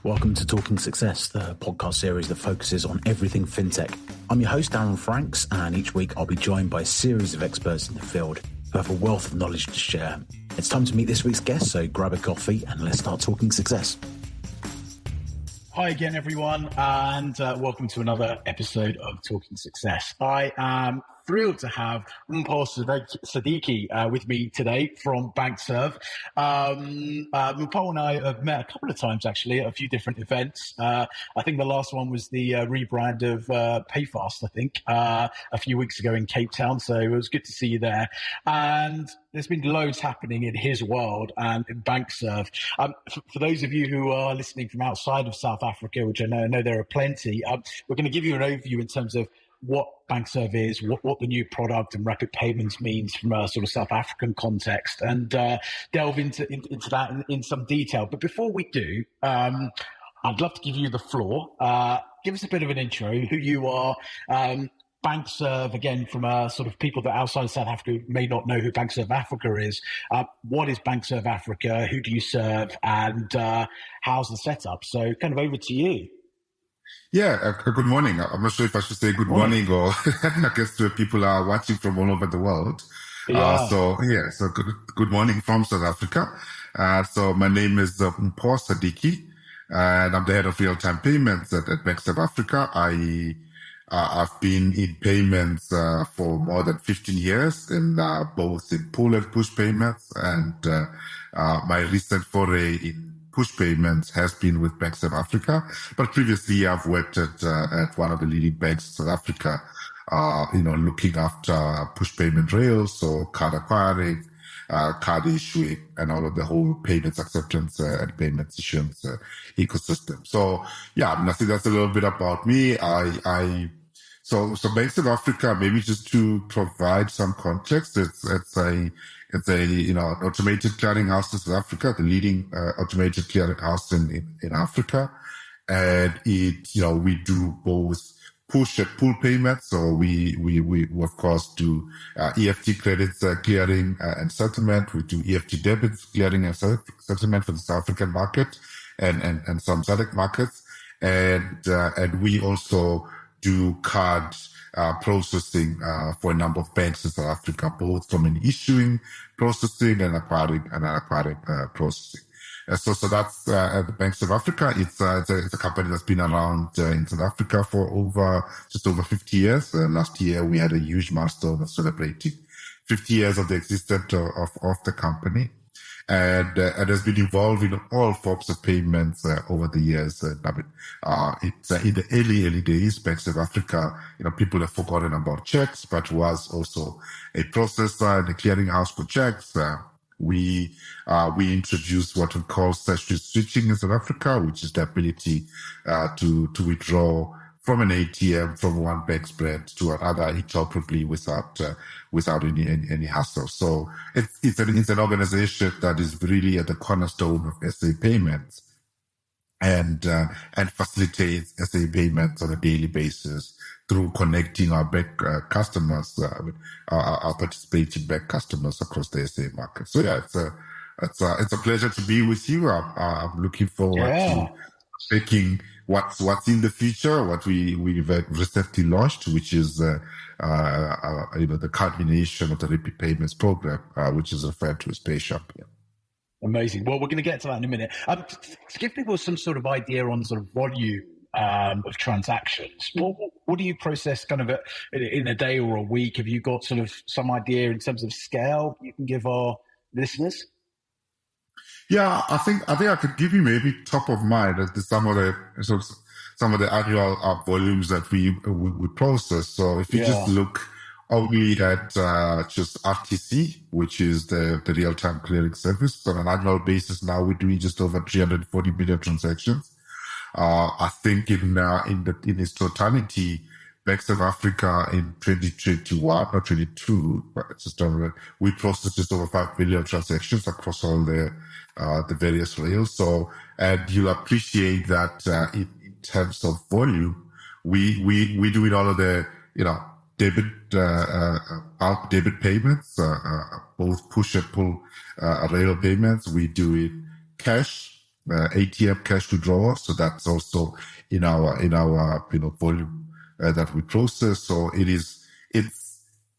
Welcome to Talking Success, the podcast series that focuses on everything fintech. I'm your host, Aaron Franks, and each week I'll be joined by a series of experts in the field who have a wealth of knowledge to share. It's time to meet this week's guest, so grab a coffee and let's start talking success. Hi again, everyone, and welcome to another episode of Talking Success. I am thrilled to have Mpho Sadiki with me today from BankserV. Mpho and I have met a couple of times, actually, at a few different events. I think the last one was the rebrand of PayFast, I think, a few weeks ago in Cape Town. So it was good to see you there. And there's been loads happening in his world and in BankserV. For those of you who are listening from outside of South Africa, which I know there are plenty, we're going to give you an overview in terms of what BankserV is, what the new product and rapid payments means from a sort of South African context, and delve into that in some detail. But before we do, I'd love to give you the floor. Give us a bit of an intro, who you are. BankserV, again, from sort of people that outside of South Africa may not know who BankservAfrica is. What is BankservAfrica? Who do you serve? And how's the setup? So kind of over to you. Yeah, good morning. I'm not sure if I should say good morning or I guess people are watching from all over the world. Yeah. So good morning from South Africa. So my name is Mpho Sadiki, and I'm the head of Realtime Payments at BankservAfrica. I've been in payments for more than 15 years, in both in pull and push payments, and my recent foray in push payments has been with BankservAfrica, but previously I've worked at one of the leading banks in South Africa, looking after push payment rails, so card acquiring, card issuing, and all of the whole payments acceptance and payments issuance ecosystem. So yeah, I think that's a little bit about me. So BankservAfrica, maybe just to provide some context, it's an automated clearing house in South Africa, the leading automated clearing house in Africa. And we do both push and pull payments. So we of course do EFT credits clearing and settlement. We do EFT debits clearing and settlement for the South African market and some SADC markets. And we also do card processing for a number of banks in South Africa, both from an issuing processing and acquiring processing. So that's the BankservAfrica. It's a company that's been around in South Africa for just over 50 years. Last year we had a huge milestone of celebrating 50 years of the existence of the company. And has been involved in all forms of payments over the years. It's in the early days, BankservAfrica, people have forgotten about checks, but was also a processor and a clearinghouse for checks. We introduced what we call statutory switching in South Africa, which is the ability to withdraw from an ATM from one bank's brand to another interoperably without any hassle. So it's an organization that is really at the cornerstone of SA payments and facilitates SA payments on a daily basis through connecting our bank customers with our participating bank customers across the SA market. So yeah, it's a pleasure to be with you. I'm looking forward to taking what's in the future, what we've recently launched, which is the culmination of the rapid payments program, which is referred to as PayShop. Yeah. Amazing. Well, we're going to get to that in a minute. To give people some sort of idea on sort of volume of transactions, what do you process kind of in a day or a week? Have you got sort of some idea in terms of scale you can give our listeners? Yeah, I think I could give you maybe top of mind some of the annual volumes that we process. So if you just look only at just RTC, which is the real-time clearing service, on an annual basis now we're doing just over 340 million transactions. I think in its totality, BankservAfrica in 2021 or 22, we processed just over 5 billion transactions across all the various rails. So, and you'll appreciate that in terms of volume, we do it all of the debit payments, both push and pull rail payments. We do it cash, ATM cash withdrawal. So that's also in our volume that we process. So it's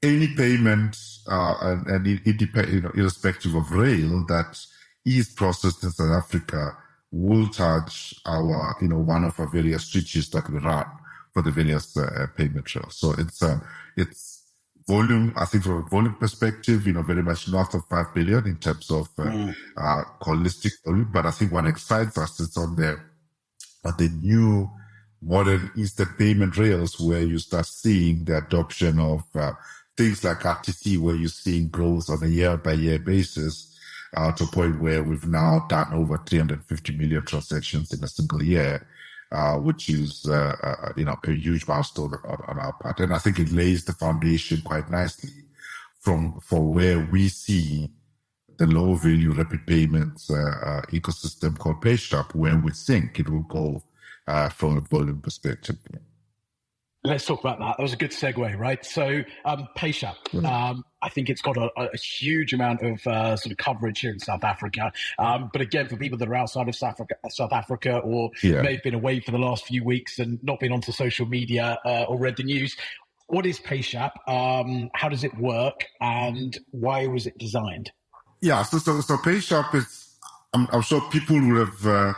any payment and it depends, irrespective of rail that is processed in South Africa will charge our one of our various switches that we run for the various payment trails. So it's volume, I think from a volume perspective, very much north of 5 billion in terms of holistic volume. But I think what excites us is on the new modern instant payment rails where you start seeing the adoption of things like RTC, where you're seeing growth on a year-by-year basis to a point where we've now done over 350 million transactions in a single year. Which is, a huge milestone on our part. And I think it lays the foundation quite nicely for where we see the low value rapid payments ecosystem called PayShap, where we think it will go from a volume perspective. Let's talk about that. That was a good segue, right? So PayShap, I think it's got a huge amount of sort of coverage here in South Africa. But again, for people that are outside of South Africa or may have been away for the last few weeks and not been onto social media or read the news, what is PayShap? How does it work? And why was it designed? Yeah, so PayShap is, I'm sure people will have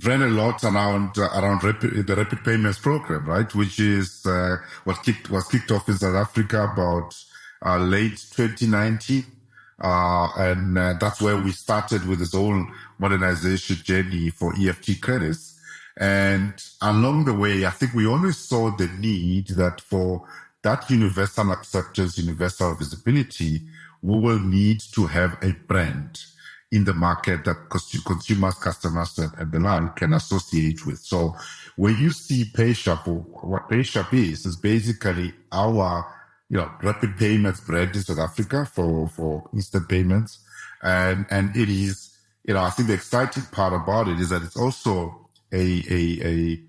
ran a lot around the rapid payments program, right? Which is was kicked off in South Africa about late 2019, and that's where we started with this whole modernization journey for EFT credits. And along the way, I think we always saw the need that for that universal acceptance, universal visibility, we will need to have a brand in the market that consumers, customers, and the like can associate with. So when you see PayShap, or what PayShap is basically our, rapid payments brand in South Africa for instant payments. And it is, I think the exciting part about it is that it's also a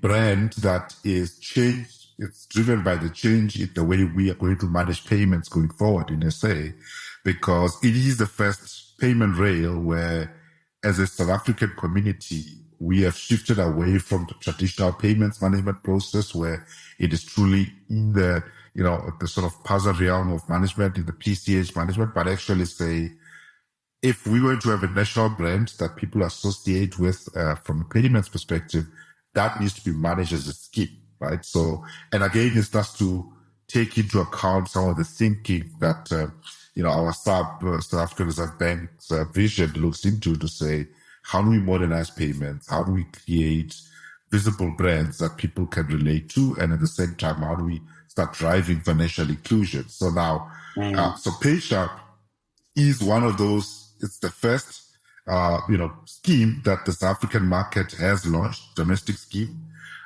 brand that is changed. It's driven by the change in the way we are going to manage payments going forward in SA. Because it is the first payment rail where, as a South African community, we have shifted away from the traditional payments management process where it is truly in the, the sort of puzzle realm of management, in the PCH management, but actually say, if we were to have a national brand that people associate with from a payments perspective, that needs to be managed as a scheme, right? So, and again, it's just to take into account some of the thinking that, our South African Reserve Bank's vision looks into to say, how do we modernize payments? How do we create visible brands that people can relate to? And at the same time, how do we start driving financial inclusion? So now, so PayShap is one of those, it's the first, scheme that the South African market has launched, domestic scheme,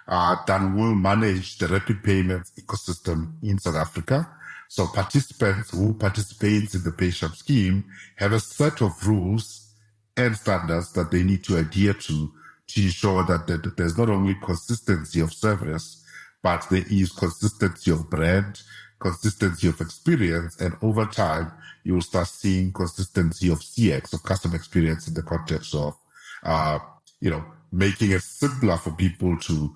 that will manage the rapid payments ecosystem in South Africa. So participants who participate in the PayShap scheme have a set of rules and standards that they need to adhere to ensure that there's not only consistency of service, but there is consistency of brand, consistency of experience, and over time, you will start seeing consistency of CX, of customer experience, in the context of, making it simpler for people to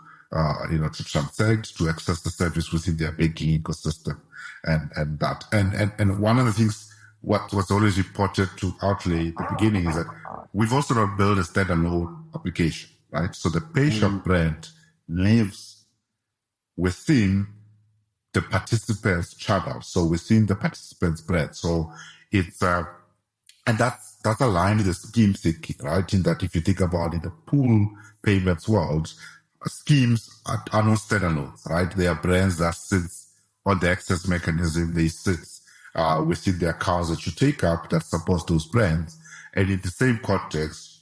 transact, to access the service within their banking ecosystem. And one of the things what was always important to outlay at the beginning is that we've also not built a standalone application, right? So the PayShap brand lives within the participants' channel, so within the participants' brand. So it's and that's aligned with the scheme thinking, right? In that if you think about in the pool payments world, schemes are not standalones, right? They are brands that sit on the access mechanism, they sit within the accounts that you take up that supports those brands. And in the same context,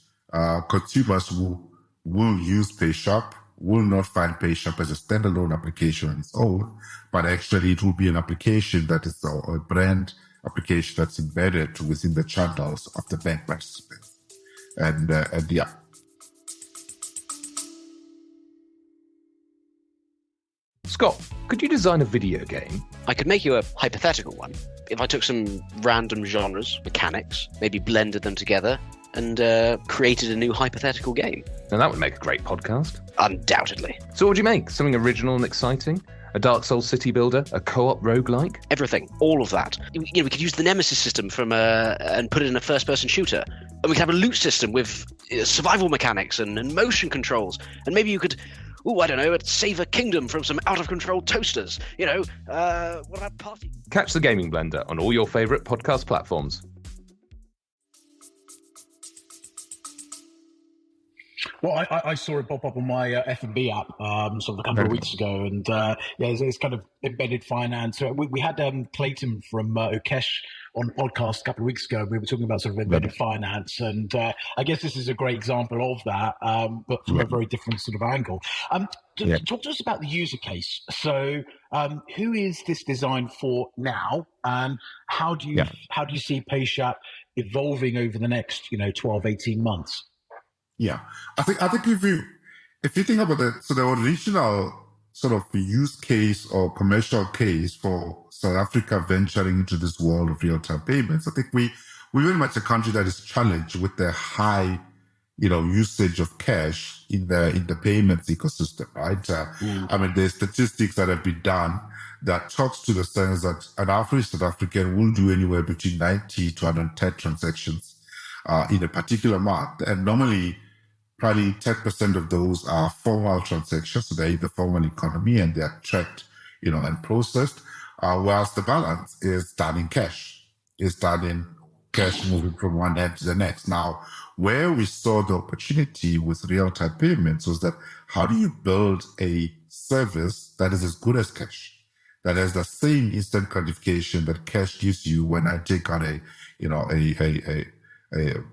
consumers will use PayShap, will not find PayShap as a standalone application on its own, but actually it will be an application that is a brand application that's embedded within the channels of the bank participants. And yeah. Scott, could you design a video game? I could make you a hypothetical one. If I took some random genres, mechanics, maybe blended them together, and created a new hypothetical game. Now that would make a great podcast. Undoubtedly. So what do you make? Something original and exciting? A Dark Souls city builder? A co-op roguelike? Everything. All of that. We could use the Nemesis system and put it in a first-person shooter. And we could have a loot system with survival mechanics and motion controls. And maybe you could... I don't know, save a kingdom from some out-of-control toasters. What about party? Catch the Gaming Blender on all your favourite podcast platforms. Well, I saw it pop up on my F&B app sort of a couple of weeks ago, and it's kind of embedded finance. We had Clayton from Ukesh on the podcast a couple of weeks ago. We were talking about sort of embedded finance, and I guess this is a great example of that, but from a very different sort of angle. Talk to us about the user case. So, who is this designed for now, and how do you see PayShap evolving over the next 12, 18 months? Yeah, I think if you think about it, so the original sort of use case or commercial case for South Africa venturing into this world of real-time payments, I think we're very much a country that is challenged with the high, usage of cash in the payments ecosystem, right? I mean, there's statistics that have been done that talks to the sense that an average South African will do anywhere between 90 to 110 transactions in a particular month, and normally probably 10% of those are formal transactions, so they're in the formal economy and they're tracked, and processed, whilst the balance is done in cash. It's done in cash moving from one end to the next. Now, where we saw the opportunity with real-time payments was that how do you build a service that is as good as cash, that has the same instant gratification that cash gives you when I take out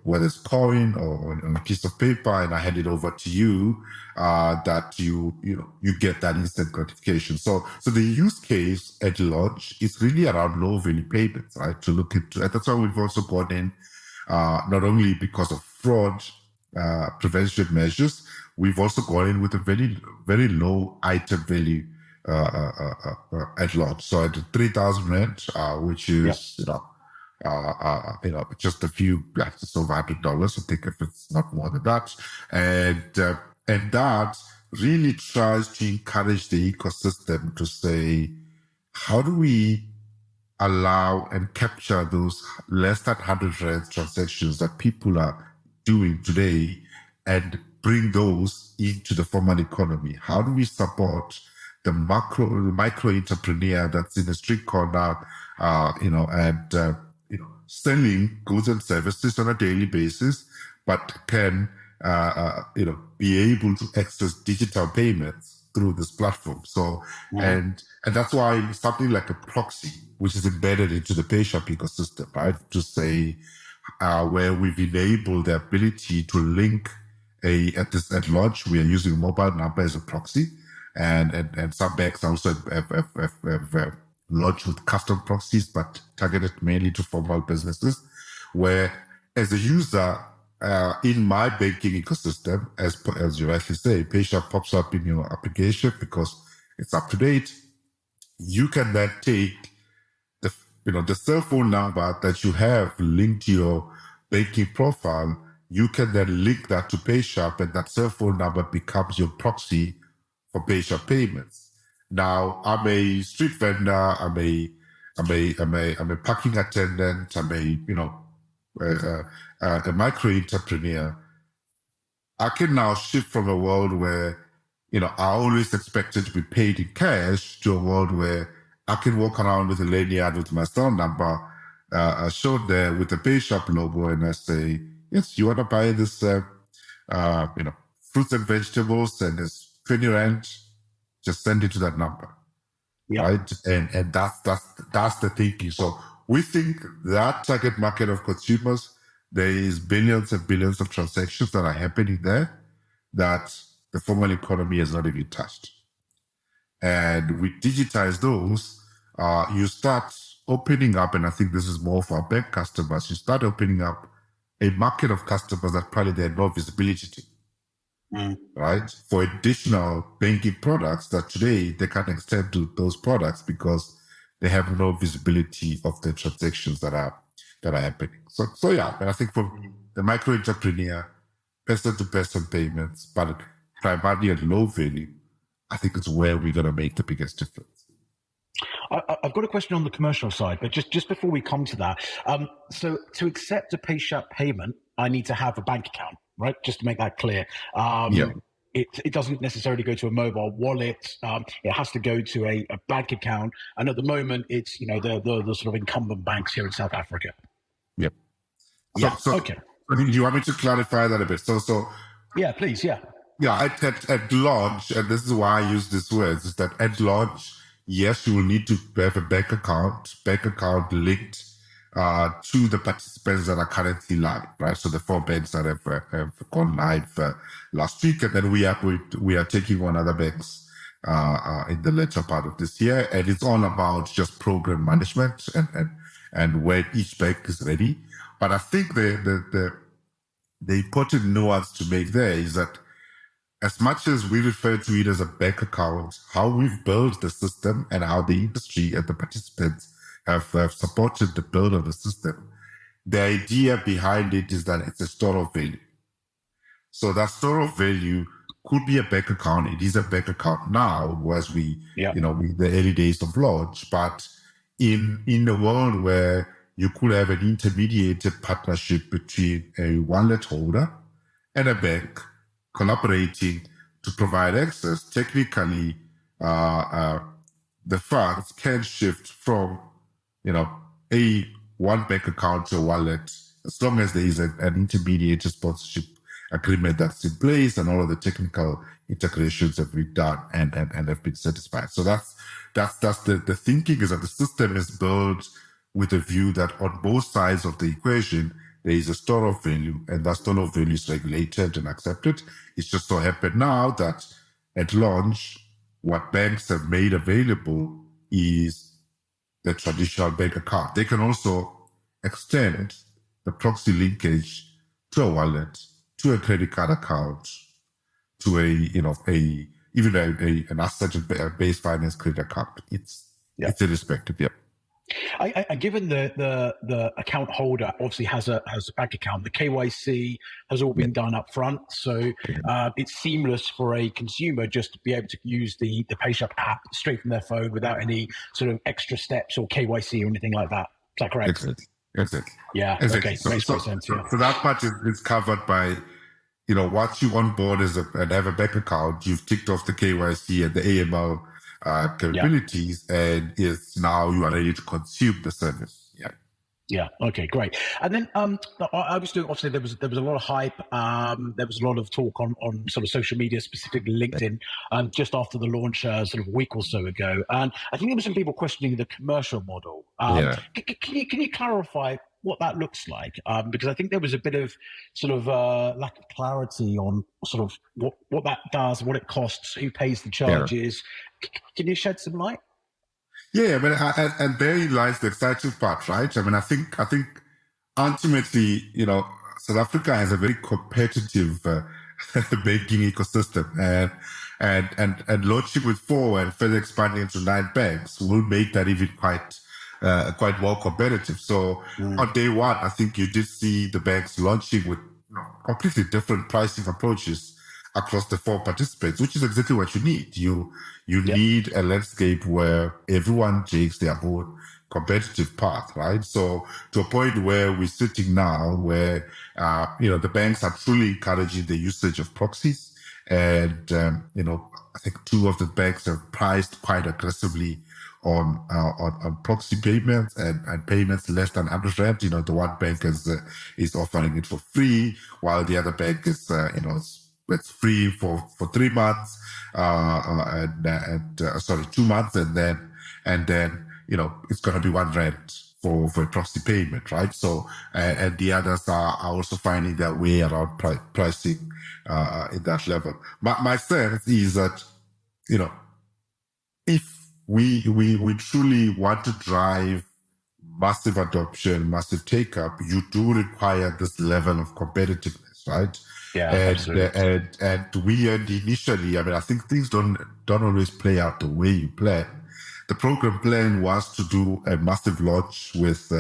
whether it's coin or a piece of paper and I hand it over to you, that you get that instant gratification. So the use case at launch is really around low value payments, right? To look into, and that's why we've also gone in, not only because of fraud prevention measures, we've also gone in with a very, very low item value at launch. So at 3,000 Rand, which is, just a few, just over $100, I think, if it's not more than that. And that really tries to encourage the ecosystem to say, how do we allow and capture those less than 100 Rand transactions that people are doing today and bring those into the formal economy? How do we support the micro entrepreneur that's in the street corner, selling goods and services on a daily basis, but can, be able to access digital payments through this platform. So, and that's why something like a proxy, which is embedded into the PayShap ecosystem, right? To say, where we've enabled the ability to link at launch, we are using a mobile number as a proxy, and some banks also have launched with custom proxies, but targeted mainly to formal businesses, where as a user in my banking ecosystem, as you rightly say, PayShap pops up in your application because it's up to date. You can then take the cell phone number that you have linked to your banking profile. You can then link that to PayShap, and that cell phone number becomes your proxy for PayShap payments. Now, I'm a street vendor, I'm a parking attendant, I'm a micro entrepreneur. I can now shift from a world where, I always expected to be paid in cash to a world where I can walk around with a lanyard with my cell number, showed there with the PayShap logo, and I say, yes, you want to buy this, fruits and vegetables, and it's 20 Rand. Just send it to that number, right? And that's the thinking. So we think that target market of consumers, there is billions and billions of transactions that are happening there that the formal economy has not even touched. And we digitize those, you start opening up, and I think this is more for our bank customers, you start opening up a market of customers that probably they had no visibility to. Right, for additional banking products that today they can't extend to those products because they have no visibility of the transactions that are happening. So yeah, and I think the micro entrepreneur, person-to-person payments, but primarily at low value, I think it's where we're going to make the biggest difference. I've got a question on the commercial side, but just before we come to that, so to accept a PayShap payment, I need to have a bank account, right? Just to make that clear. It doesn't necessarily go to a mobile wallet. It has to go to a bank account. And at the moment, it's the sort of incumbent banks here in South Africa. Yep. Okay. Do you want me to clarify that a bit? So yeah, please. Yeah. Yeah, at launch, and this is why I use this word, is that at launch, yes, you will need to have a bank account linked to the participants that are currently live, right? So the 4 banks that have gone live last week, and then we are taking on other banks in the later part of this year, and it's all about just program management and when each bank is ready. But I think the important nuance to make there is that as much as we refer to it as a bank account, how we've built the system and how the industry and the participants have supported the build of the system, the idea behind it is that it's a store of value. So that store of value could be a bank account. It is a bank account now, whereas the early days of launch. But in a world where you could have an intermediated partnership between a wallet holder and a bank, collaborating to provide access, technically, the funds can shift from, a one bank account to a wallet, as long as there is an intermediate sponsorship agreement that's in place and all of the technical integrations have been done and have been satisfied. So that's the thinking, is that the system is built with a view that on both sides of the equation, there is a store of value, and that store of value is regulated and accepted. It's just so happened now that at launch, what banks have made available is the traditional bank account. They can also extend the proxy linkage to a wallet, to a credit card account, to an asset-based finance credit account. It's irrespective. Yeah. Given the account holder obviously has a bank account, the KYC has all been done up front, so it's seamless for a consumer just to be able to use the PayShap app straight from their phone without any sort of extra steps or KYC or anything like that. Is that correct? Exactly. Yeah. Exactly. Okay. Makes sense. Yeah. So that part is covered by, once you onboard and have a bank account, you've ticked off the KYC and the AML capabilities, and it's now you are ready to consume the service. Yeah. Okay. Great. And then obviously there was a lot of hype. There was a lot of talk on sort of social media, specifically LinkedIn, just after the launch, sort of a week or so ago. And I think there were some people questioning the commercial model. Can you clarify what that looks like? Because I think there was a bit of sort of lack of clarity on sort of what that does, what it costs, who pays the charges. Can you shed some light? Yeah, and therein lies the exciting part, right? I think ultimately, South Africa has a very competitive banking ecosystem, and launching with 4 and further expanding into 9 banks will make that even quite well competitive. So on day one, I think you did see the banks launching with completely different pricing approaches across the 4 participants, which is exactly what you need. You need a landscape where everyone takes their own competitive path, right? So to a point where we're sitting now, where the banks are truly encouraging the usage of proxies, and I think 2 of the banks have priced quite aggressively on proxy payments and payments less than 100 rand. The one bank is offering it for free, while the other bank is it's free for 3 months, 2 months, and then it's going to be 1 rand for a proxy payment, right? So and the others are also finding their way around pricing in that level. My sense is that if we truly want to drive massive adoption, massive take-up, you do require this level of competitiveness, right? Yeah, absolutely. And we initially, I think things don't always play out the way you plan. the program plan was to do a massive launch with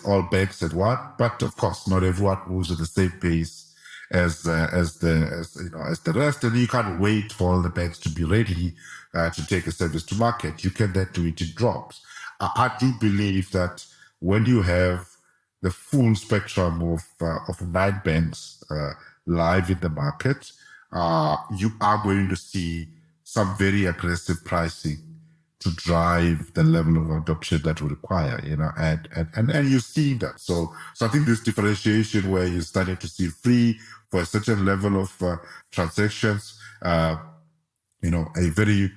all banks at once, but of course, not everyone moves at the same pace as the rest, and you can't wait for all the banks to be ready to take a service to market. You can then do it in drops. I do believe that when you have the full spectrum of 9 banks live in the market, you are going to see some very aggressive pricing to drive the level of adoption that we require, and you're seeing that. So I think this differentiation where you're starting to see free for a certain level of transactions, a very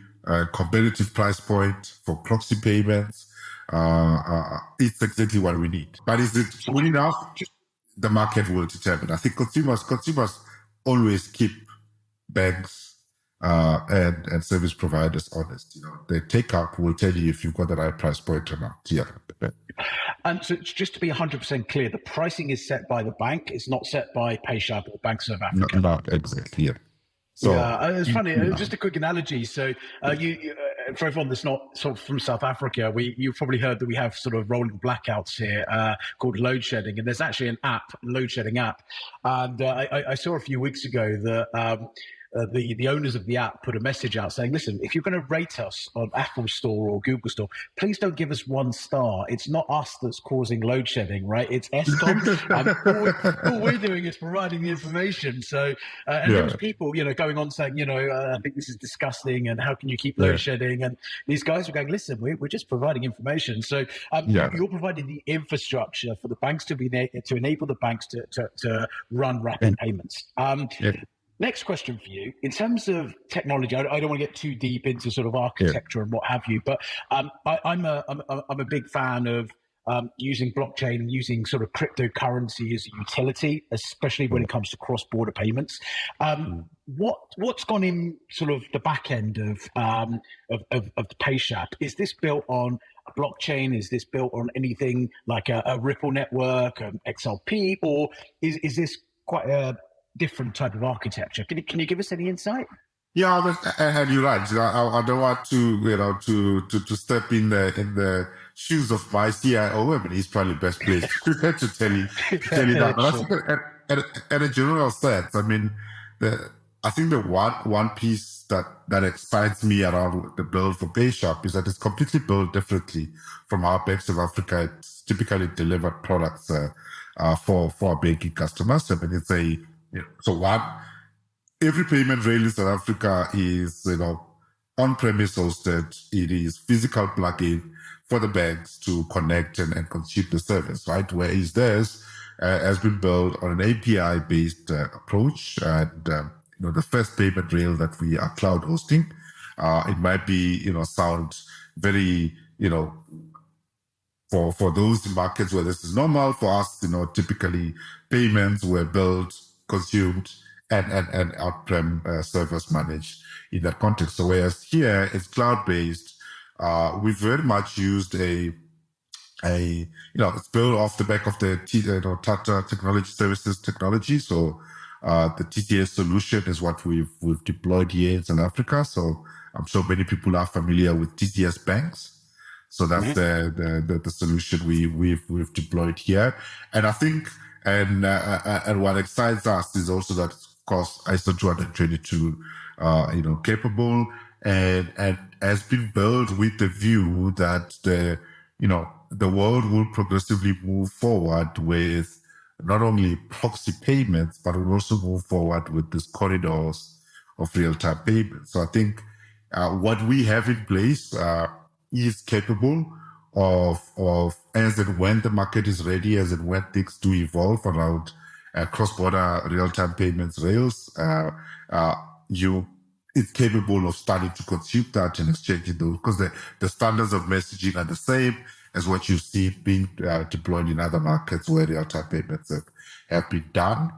competitive price point for proxy payments, it's exactly what we need. But is it good enough? The market will determine. I think consumers always keep banks and service providers honest. The take up will tell you if you've got the right price point or not. Yeah. And so just to be 100% clear, the pricing is set by the bank. It's not set by PayShap or BankservAfrica. Not exactly. Yeah. So, yeah, it's funny. Just a quick analogy. So, you for everyone that's not sort of from South Africa, you've probably heard that we have sort of rolling blackouts here called load shedding, and there's actually an app, load shedding app, and I saw a few weeks ago that. The owners of the app put a message out saying, listen, if you're going to rate us on Apple Store or Google Store, please don't give us 1 star. It's not us that's causing load shedding, right? It's Eskom. All we're doing is providing the information. So, and there was people, going on saying, I think this is disgusting and how can you keep load shedding? And these guys were going, listen, we're just providing information. So you're providing the infrastructure for the banks to enable the banks to run rapid payments. Next question for you. In terms of technology, I don't want to get too deep into sort of architecture and what have you, but I'm a big fan of using blockchain and using sort of cryptocurrency as a utility, especially when it comes to cross-border payments. What's gone in sort of the back end of the PayShap? Is this built on a blockchain? Is this built on anything like a Ripple network, XLP, or is this quite a different type of architecture? Can you give us any insight? Yeah, and you're right. I don't want to step in the shoes of my CIO. I mean, he's probably best placed to tell you that. But I think at a general sense, I mean, I think the one piece that excites me around the build for PayShap is that it's completely built differently from our BankservAfrica. It's typically delivered products for our banking customers. I mean, it's every payment rail in South Africa is, on-premise hosted. It is physical plugin for the banks to connect and consume the service, right? Whereas theirs has been built on an API-based approach. And, the first payment rail that we are cloud hosting, it might be, sound very, for those markets where this is normal. For us, typically payments were built, consumed, and on-prem servers managed in that context. So whereas here it's cloud-based, we've very much used it's built off the back of the Tata Technology Services technology. So the TTS solution is what we've deployed here in South Africa. So I'm sure many people are familiar with TTS banks. So that's the solution we've deployed here. And I think and what excites us is also that, of course, ISO 222 capable and has been built with the view that the world will progressively move forward with not only proxy payments, but will also move forward with these corridors of real-time payments. So I think what we have in place is capable of as and when the market is ready, as and when things do evolve around cross-border real-time payments rails, it's capable of starting to consume that and exchanging those, because the standards of messaging are the same as what you see being deployed in other markets where real-time payments have been done.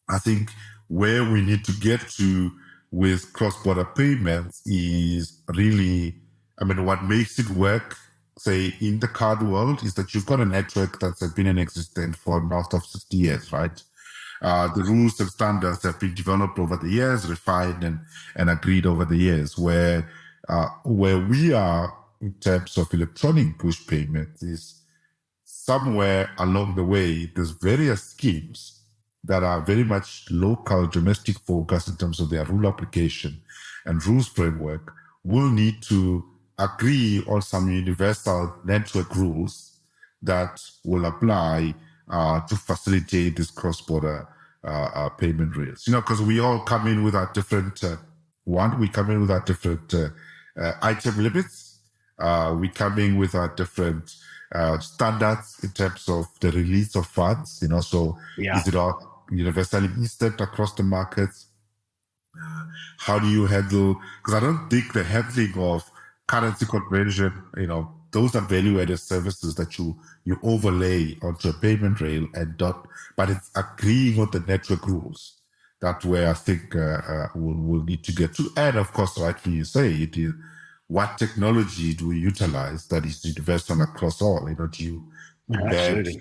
I think where we need to get to with cross-border payments is really, what makes it work, say, in the card world, is that you've got a network that's been in existence for north of 60 years, right? The rules and standards have been developed over the years, refined and agreed over the years, where we are in terms of electronic push payments is somewhere along the way, there's various schemes that are very much local, domestic focused in terms of their rule application and rules framework will need to agree on some universal network rules that will apply to facilitate this cross-border payment rails. Because we all come in with our different, we come in with our different item limits. We come in with our different standards in terms of the release of funds, so is it all universally instant across the markets? How do you handle, because I don't think the handling of currency conversion, those are value-added services that you overlay onto a payment rail but it's agreeing on the network rules. That's where I think we'll need to get to. And of course, rightly you say, it is what technology do we utilize that is universal across all? Do you embed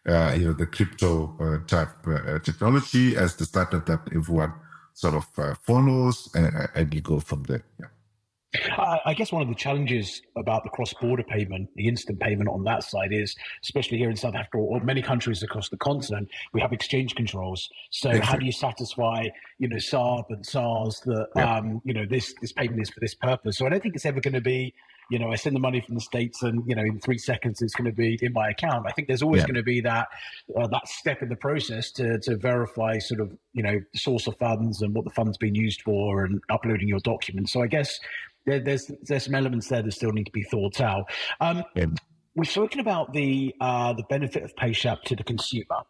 the crypto type technology as the standard that everyone sort of follows, and you go from there. Yeah. I guess one of the challenges about the cross-border payment, the instant payment on that side is, especially here in South Africa or many countries across the continent, we have exchange controls. So exactly. How do you satisfy, SARB and SARS that, this payment is for this purpose? So I don't think it's ever going to be, I send the money from the States and, in 3 seconds it's going to be in my account. I think there's always going to be that step in the process to verify sort of, the source of funds and what the fund's been used for and uploading your documents. So I guess there's some elements there that still need to be thought out. We've spoken about the benefit of PayShap to the consumer.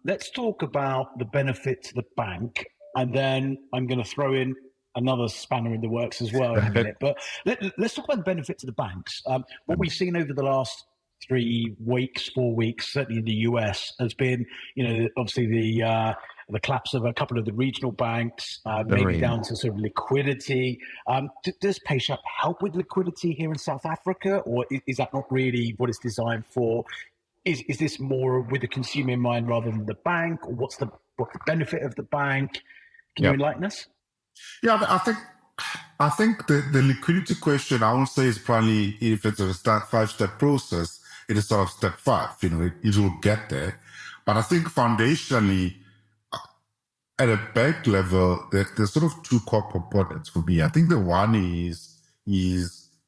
Let's talk about the benefit to the bank, and then I'm going to throw in another spanner in the works as well in a minute. But let's talk about the benefit to the banks. What we've seen over the last 3 weeks, 4 weeks, certainly in the US, has been, obviously the collapse of a couple of the regional banks, maybe down to sort of liquidity. Does PayShap help with liquidity here in South Africa, or is that not really what it's designed for? Is this more with the consumer in mind rather than the bank, or what's the benefit of the bank? Can you enlighten us? Yeah, I think the liquidity question, I won't say is probably, if it's a 5-step process, it is sort of step 5. It will get there. But I think foundationally, at a bank level, there's sort of 2 core components for me. I think the one is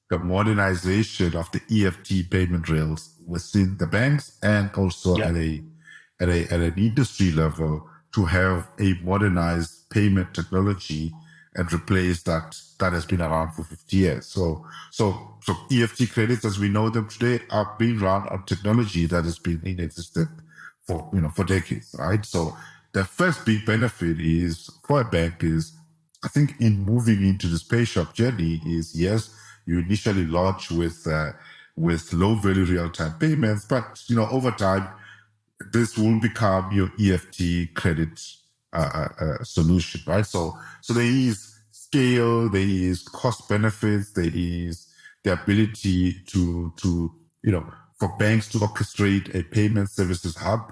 the modernization of the EFT payment rails within the banks, and also at an industry level to have a modernized payment technology and replace that has been around for 50 years. So EFT credits as we know them today are being run on technology that has been in existence for decades, right? So the first big benefit is for a bank is, I think, in moving into this PayShap journey is, yes, you initially launch with low value real-time payments, but over time this will become your EFT credit solution, right? So there is scale, there is cost benefits, there is the ability to for banks to orchestrate a payment services hub,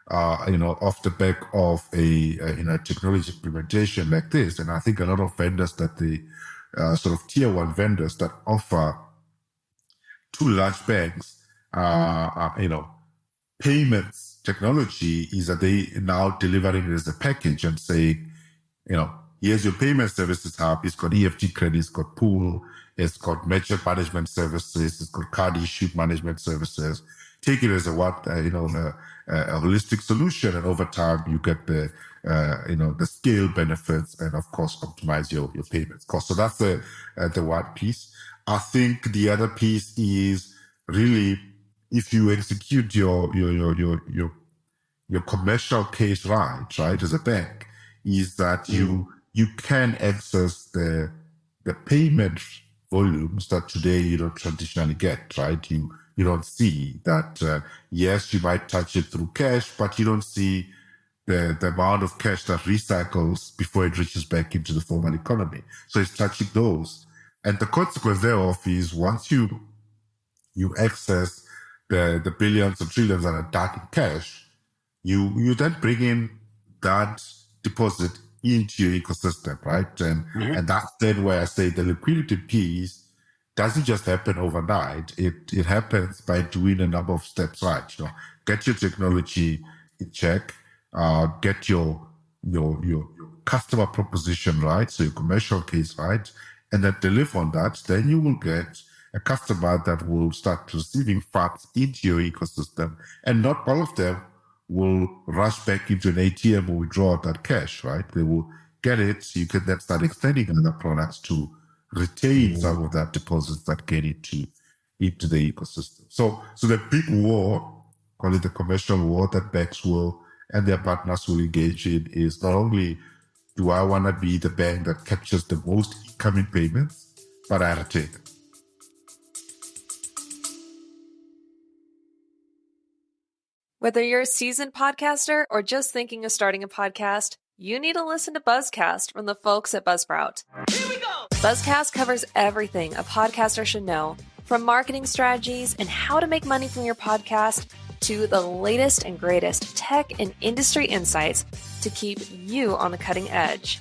off the back of a technology implementation like this. And I think a lot of vendors that the sort of tier 1 vendors that offer to large banks, payments technology is that they now delivering it as a package and saying, here's your payment services hub. It's got EFT credit, it's got pool, it's got merchant management services, it's got card issue management services. Take it as a holistic solution, and over time you get the scale benefits, and of course optimize your payments cost. So that's the one piece. I think the other piece is really, if you execute your commercial case right as a bank, is that you can access the payment volumes that today you don't traditionally get, right? You don't see that. Yes, you might touch it through cash, but you don't see the amount of cash that recycles before it reaches back into the formal economy. So it's touching those. And the consequence thereof is, once you access the billions and trillions that are dark in cash, you then bring in that deposit into your ecosystem, right? And that's then where I say the liquidity piece doesn't just happen overnight. It happens by doing a number of steps, right? Get your technology in check, get your customer proposition right, so your commercial case right, and then deliver on that. Then you will get a customer that will start receiving funds into your ecosystem, and not all of them will rush back into an ATM or withdraw that cash, right? They will get it, so you can then start extending other products to retain some of that deposits that get into the ecosystem. So the big war, call it the commercial war, that banks will and their partners will engage in is not only do I want to be the bank that captures the most incoming payments, but I retain them. Whether you're a seasoned podcaster or just thinking of starting a podcast, you need to listen to Buzzcast from the folks at Buzzsprout. Here we go! Buzzcast covers everything a podcaster should know, from marketing strategies and how to make money from your podcast to the latest and greatest tech and industry insights to keep you on the cutting edge.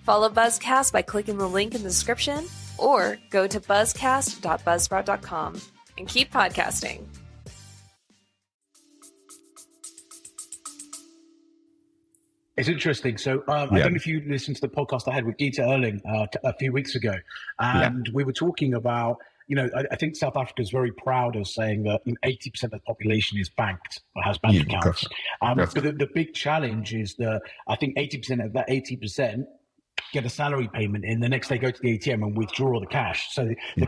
Follow Buzzcast by clicking the link in the description or go to buzzcast.buzzsprout.com and keep podcasting. It's interesting. So I don't know if you listened to the podcast I had with Gita Erling a few weeks ago, and we were talking about, I think South Africa is very proud of saying that 80% of the population is banked or has bank accounts. But the big challenge is that I think 80% of that 80% get a salary payment in, the next day go to the ATM and withdraw the cash. So the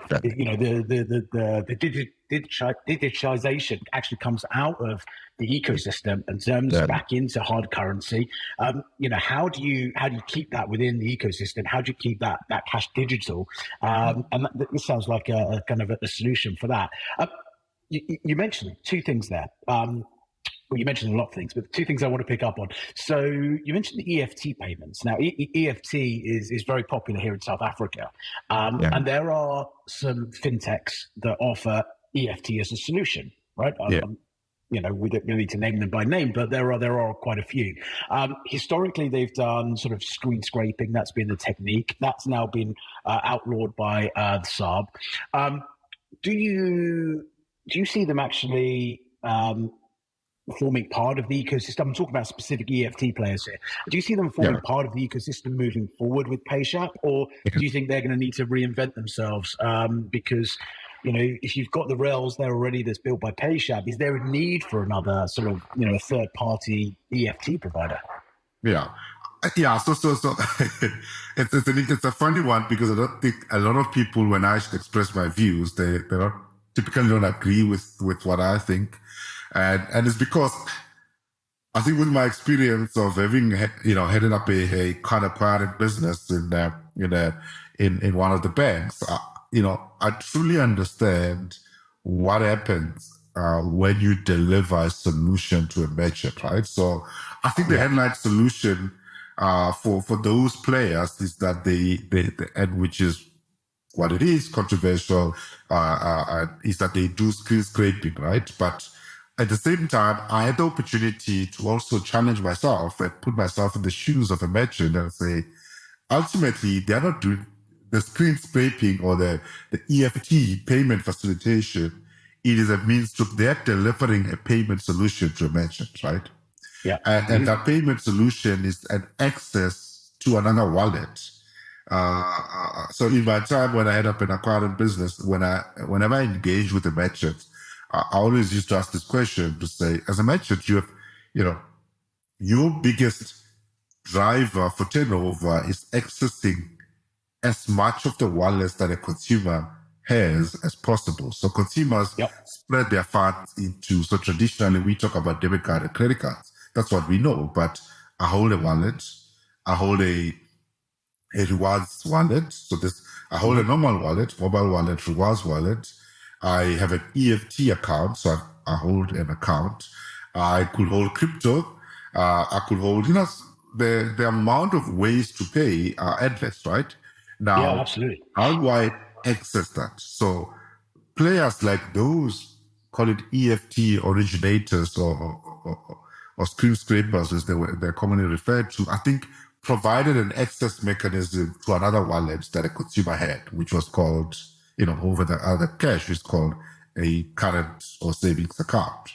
digitalization actually comes out of the ecosystem and turns back into hard currency. How do you keep that within the ecosystem? How do you keep that cash digital? And this sounds like a kind of a solution for that. You mentioned two things there. Well, you mentioned a lot of things, but two things I want to pick up on. So you mentioned the EFT payments. Now, EFT is very popular here in South Africa. And there are some fintechs that offer EFT as a solution, right? We don't need to name them by name, but there are quite a few. Historically, they've done sort of screen scraping. That's been the technique. That's now been outlawed by the SARB. Do you see them actually forming part of the ecosystem? I'm talking about specific EFT players here. Do you see them forming part of the ecosystem moving forward with PayShap, or do you think they're going to need to reinvent themselves? Because if you've got the rails there already that's built by PayShap, is there a need for another sort of a third party EFT provider? So it's a funny one, because I don't think a lot of people, when I express my views, they typically don't agree with what I think. And it's because I think with my experience of having, heading up a kind of acquiring business in one of the banks, I truly understand what happens when you deliver a solution to a merchant, right? So I think the headline solution for those players is that and which is what it is, controversial, is that they do screen scraping, right? But at the same time, I had the opportunity to also challenge myself and put myself in the shoes of a merchant and say, ultimately, they're not doing the screen scraping or the EFT payment facilitation. It is a means to, they're delivering a payment solution to a merchant, right? Yeah. And that payment solution is an access to another wallet. So in my time when I had up an acquiring business, whenever I engage with a merchant, I always used to ask this question to say, as a merchant, you have, your biggest driver for turnover is accessing as much of the wallets that a consumer has as possible. So consumers spread their funds into, so traditionally we talk about debit card and credit cards. That's what we know. But I hold a wallet, I hold a rewards wallet. So I hold a normal wallet, mobile wallet, rewards wallet. I have an EFT account, so I hold an account. I could hold crypto. I could hold, the amount of ways to pay are endless, right? Now, absolutely. How do I access that? So players like those, call it EFT originators or screen scrapers, as they're commonly referred to, I think provided an access mechanism to another wallet that a consumer had, which was called, over the other cash, is called a current or savings account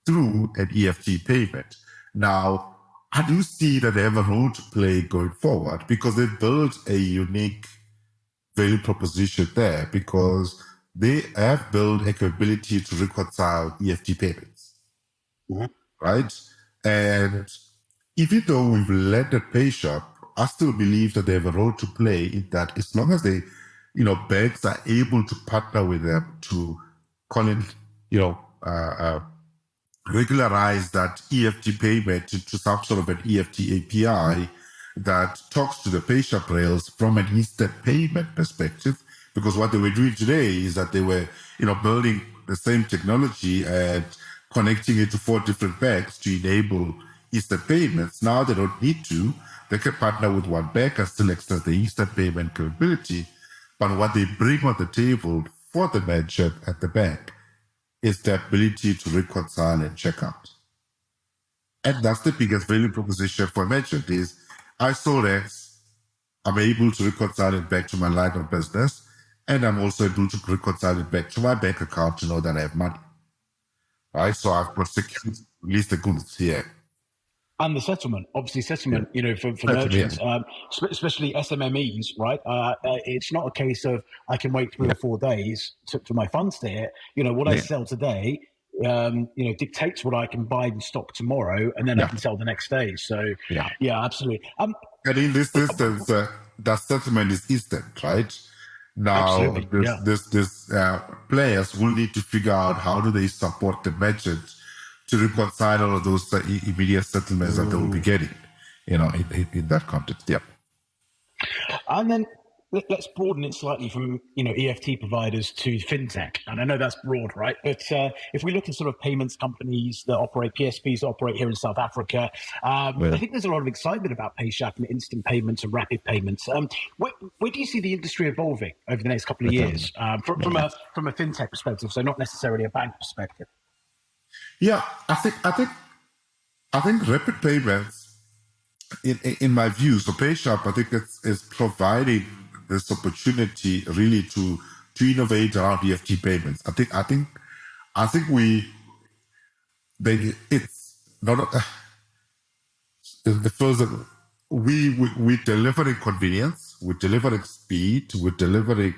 through an EFT payment. Now, I do see that they have a role to play going forward because they built a unique value proposition there because they have built a capability to reconcile EFT payments, right? And even though we've landed PayShop, I still believe that they have a role to play in that as long as they, banks are able to partner with them to call it, regularize that EFT payment to some sort of an EFT API that talks to the PayShop rails from an instant payment perspective. Because what they were doing today is that they were, building the same technology and connecting it to 4 different banks to enable instant payments. Now they don't need to. They can partner with one bank and still extend the instant payment capability. But what they bring on the table for the merchant at the bank is the ability to reconcile and check out. And that's the biggest value proposition for a merchant is I sold X, I'm able to reconcile it back to my line of business, and I'm also able to reconcile it back to my bank account to know that I have money. Right? So I've got secured at least the goods here. And the settlement, obviously settlement, for merchants, especially SMMEs, right? It's not a case of I can wait 3 or 4 days for my funds to hit. What I sell today, dictates what I can buy in stock tomorrow, and then I can sell the next day. So, absolutely. And in this instance, that settlement is instant, right? Now, this players will need to figure out how do they support the merchant to reconcile all of those immediate settlements that they will be getting, in that context. Yeah. And then let's broaden it slightly from, EFT providers to fintech. And I know that's broad, right? But if we look at sort of payments companies that operate, PSPs that operate here in South Africa, I think there's a lot of excitement about PayShop and instant payments and rapid payments. Where do you see the industry evolving over the next couple of years from a fintech perspective? So not necessarily a bank perspective. Yeah, I think rapid payments, in my view, so PayShop, I think is providing this opportunity really to innovate around EFT payments. I think it's not the first. We delivering convenience, we're delivering speed, we're delivering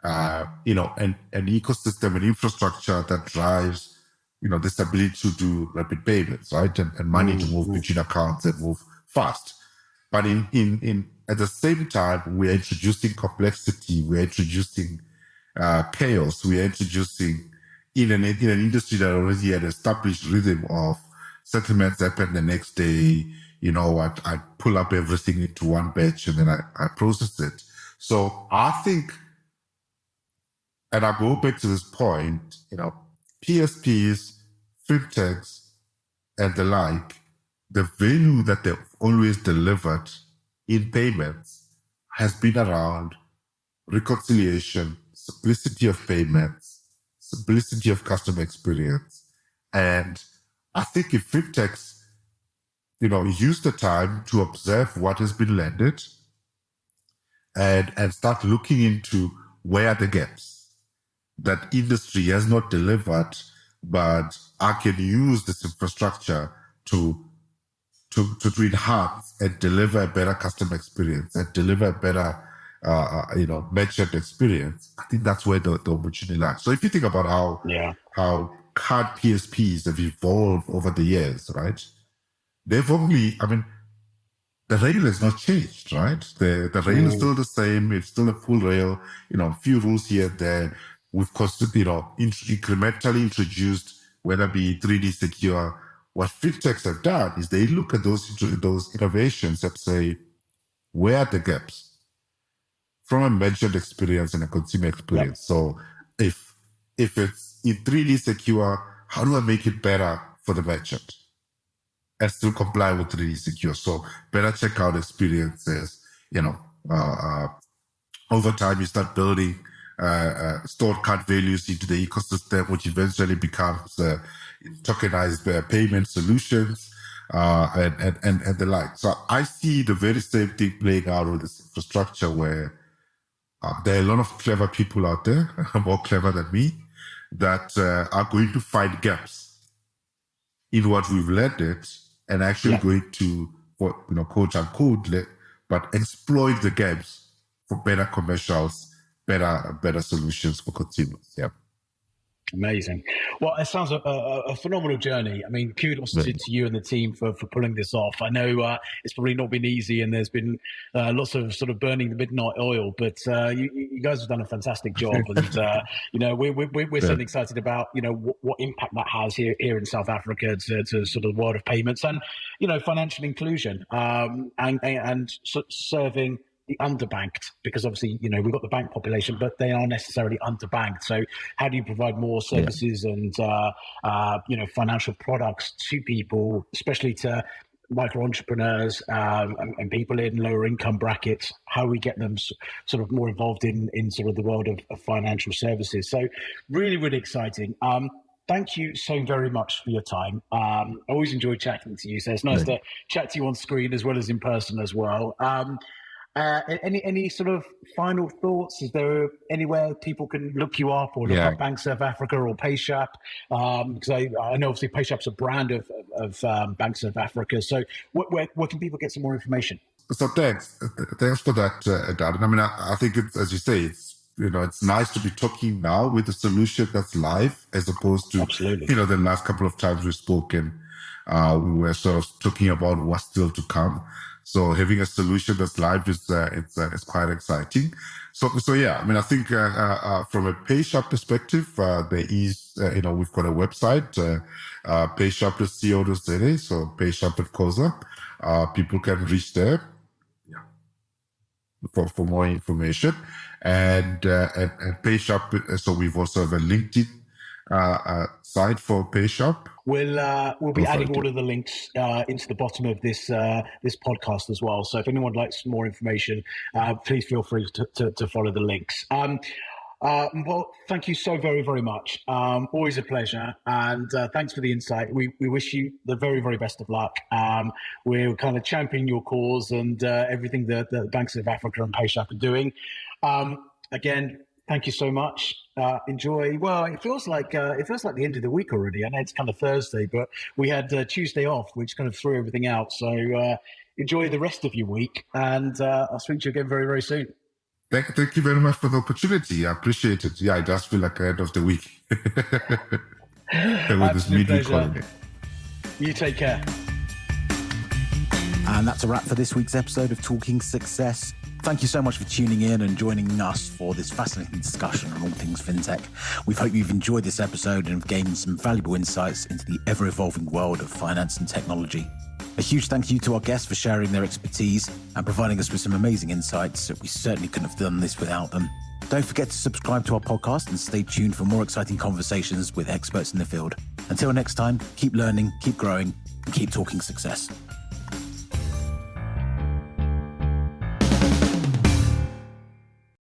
an ecosystem and infrastructure that drives this ability to do rapid payments, right? And money to move between accounts and move fast. But in at the same time, we're introducing complexity, we're introducing chaos, we're introducing in an industry that already had established rhythm of settlements happen the next day. I pull up everything into one batch and then I process it. So I think, and I go back to this point, PSPs, fintechs, and the like, the value that they've always delivered in payments has been around reconciliation, simplicity of payments, simplicity of customer experience. And I think if fintechs, use the time to observe what has been landed and start looking into where are the gaps that industry has not delivered, but I can use this infrastructure to enhance and deliver a better customer experience and deliver a better, merchant experience. I think that's where the opportunity lies. So if you think about how card PSPs have evolved over the years, right? They've only, the rail has not changed, right? The rail is still the same. It's still a full rail, a few rules here and there. We've constantly, incrementally introduced, whether it be 3D secure. What fintechs have done is they look at those innovations and say, where are the gaps from a merchant experience and a consumer experience? So if it's in 3D secure, how do I make it better for the merchant and still comply with 3D secure? So better checkout experiences, over time you start building stored card values into the ecosystem, which eventually becomes tokenized payment solutions. and the like. So I see the very same thing playing out with this infrastructure where there are a lot of clever people out there, more clever than me, that are going to find gaps in what we've landed and actually going to, quote unquote, but exploit the gaps for better commercials, better solutions for consumers. Yeah. Amazing. Well, it sounds a phenomenal journey. I mean, kudos to you and the team for pulling this off. I know it's probably not been easy, and there's been lots of sort of burning the midnight oil, but you guys have done a fantastic job. And we're certainly excited about what impact that has here in South Africa to sort of the world of payments and financial inclusion and serving the underbanked, because obviously we've got the bank population, but they are necessarily underbanked. So how do you provide more services and financial products to people, especially to micro entrepreneurs and people in lower income brackets? How we get them sort of more involved in sort of the world of financial services? So really exciting. Thank you so very much for your time. I always enjoy chatting to you, so it's nice to chat to you on screen as well as in person as well. Any sort of final thoughts? Is there anywhere people can look you up or look up BankservAfrica or PayShap? Because I know obviously PayShap's a brand of BankservAfrica. So where can people get some more information? So thanks for that, Darren. I mean, I think it's, as you say, it's nice to be talking now with a solution that's live, as opposed to the last couple of times we've spoken, we were sort of talking about what's still to come. So having a solution that's live is quite exciting. So yeah, I mean, I think from a PayShap perspective, there is we've got a website, payshap.co.za, so payshap.coza. People can reach there for more information, and PayShap. So we've also have a LinkedIn site for PayShap. We'll be adding all of the links into the bottom of this podcast as well. So if anyone likes more information, please feel free to follow the links. Well, thank you so very, very much. Always a pleasure, and thanks for the insight. We wish you the very, very best of luck. We're kind of championing your cause and everything that BankservAfrica and PayShap are doing. Again, thank you so much. Enjoy. Well, it feels like the end of the week already. I know it's kind of Thursday, but we had Tuesday off, which kind of threw everything out. So enjoy the rest of your week, and I'll speak to you again very, very soon. Thank you very much for the opportunity. I appreciate it. Yeah, it does feel like the end of the week with this midweek holiday. You take care. And that's a wrap for this week's episode of Talking Success. Thank you so much for tuning in and joining us for this fascinating discussion on all things fintech. We hope you've enjoyed this episode and have gained some valuable insights into the ever-evolving world of finance and technology. A huge thank you to our guests for sharing their expertise and providing us with some amazing insights that we certainly couldn't have done this without them. Don't forget to subscribe to our podcast and stay tuned for more exciting conversations with experts in the field. Until next time, keep learning, keep growing, and keep talking success.